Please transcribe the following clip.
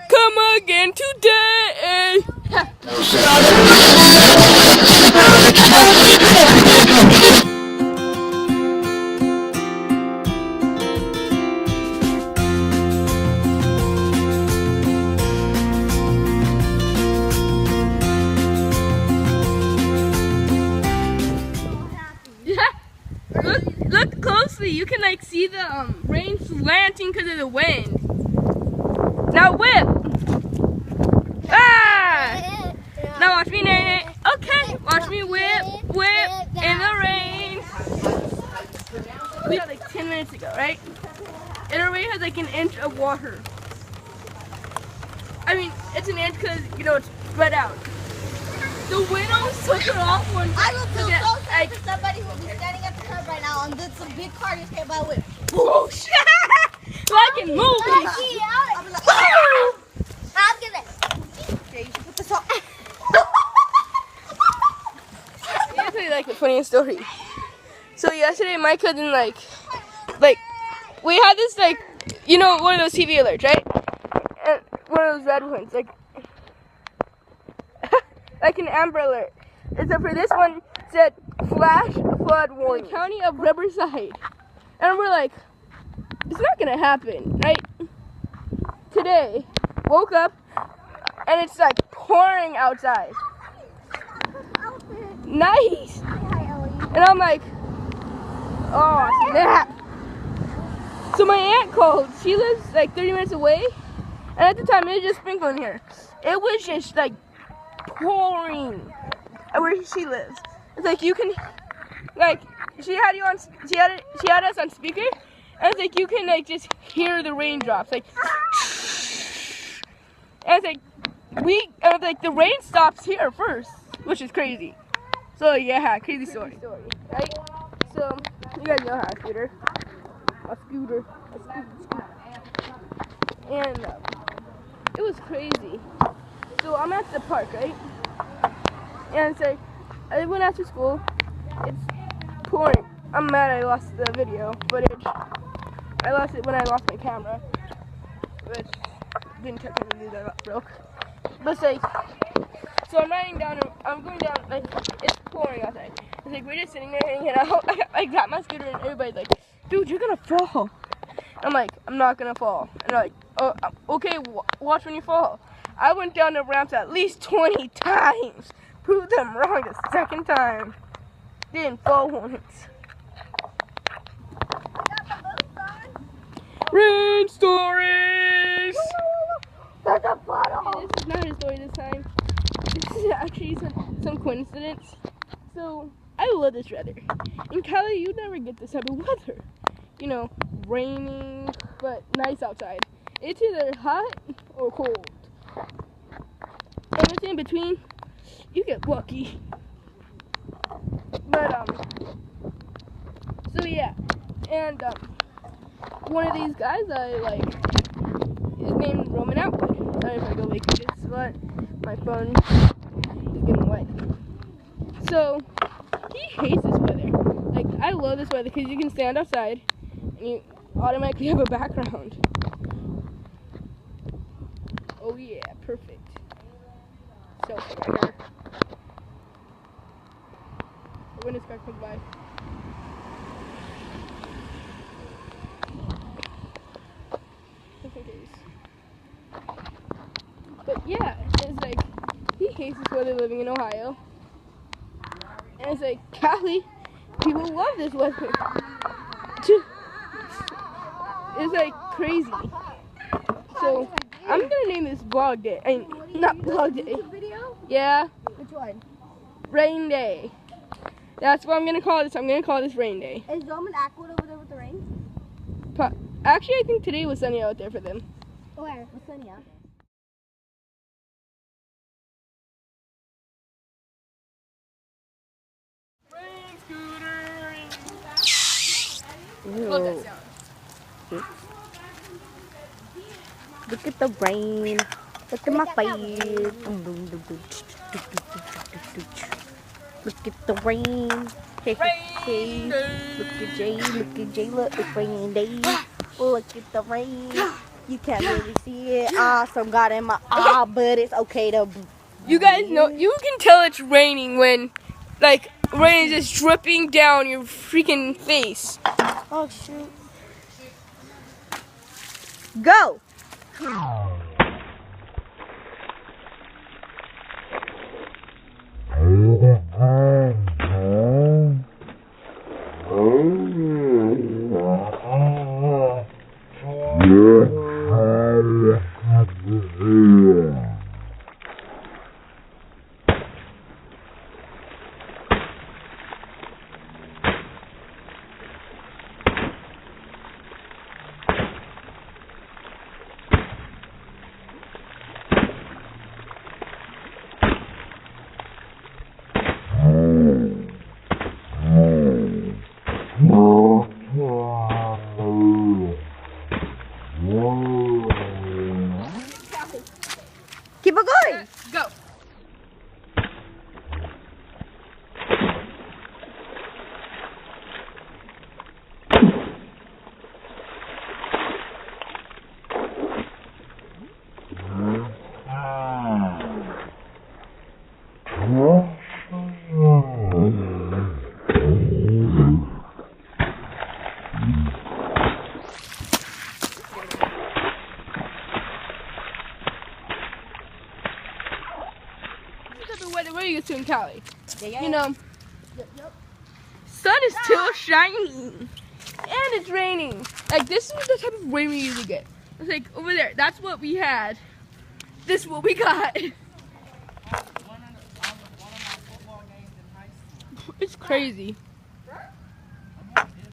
come again today. Look closely. You can like see the rain slanting because of the wind. Now whip. Ah! Now watch me, Nate. Okay, watch me whip in the rain. We got like 10 minutes ago, right? And our rain has like an inch of water. I mean, it's an inch because it's spread out. The wind almost took it off one. I will feel so sorry for somebody who's standing at the curb right now and then some big car just came by with whoosh! Like in movies. I'm like, I'm gonna. Okay, you should put this on. I'll tell you like the funniest story. So yesterday, my cousin like we had this like one of those TV alerts, right? And one of those red ones, like an Amber Alert. Except for this one said flash flood warning, County of Riverside. And we're like, it's not gonna happen, right? Today, woke up and it's like pouring outside. Nice. And I'm like, oh snap. So my aunt called. She lives like 30 minutes away. And at the time it was just sprinkling here. It was just like pouring where she lives. It's like you can she had us on speaker, and it's like you can like just hear the raindrops like and it's like the rain stops here first, which is crazy. So yeah, crazy story, right? So you guys know how a scooter. And it was crazy. So I'm at the park, right? And it's like, I went after school. It's pouring. I'm mad I lost the video footage. I lost it when I lost my camera, which didn't technically do that, got broke. But it's like, so I'm riding down, I'm going down, like, it's pouring outside. It's like, we're just sitting there hanging out. I got my scooter and everybody's like, dude, you're gonna fall. I'm like, I'm not gonna fall. And they're like, oh, okay, watch when you fall. I went down the ramps at least 20 times. Proved them wrong the second time. Didn't fall once. Rain stories! There's a puddle. This is not a story this time. This is actually some coincidence. So, I love this weather. In Cali, you never get this type of weather. Raining, but nice outside. It's either hot or cold. Anything in between, you get lucky. But so yeah, and one of these guys I like is named Roman Atwood. I don't know if I go like this, but my phone is getting wet. So he hates this weather. Like, I love this weather because you can stand outside and you automatically have a background. Oh yeah, perfect. Selfie right here. When this car comes by. Just in case. But yeah, it's like, he hates this weather living in Ohio. And it's like, Cali, people love this weather. It's like crazy. So, I'm gonna name this vlog day. Not vlog day. Video? Yeah. Which one? Rain day. That's what I'm gonna call this. I'm gonna call this rain day. Is Roman Atwood over there with the rain? Actually, I think today was sunny out there for them. Where? What's sunny out? Rain scooter. Ew. Love that sound. Look at the rain. Look at my face. Look at the rain. Hey, hey, look at Jay, look at Jay, look, it's raining day. Look at the rain. You can't really see it. Some got in my eye, but it's okay to. You guys know, you can tell it's raining when, like, rain is just dripping down your freaking face. Oh shoot. Go. Keep it going. Go. The weather we're used to in Cali. You know, sun is still shining and it's raining. Like, this is the type of rain we usually get. It's like over there, that's what we had. This is what we got. It's crazy.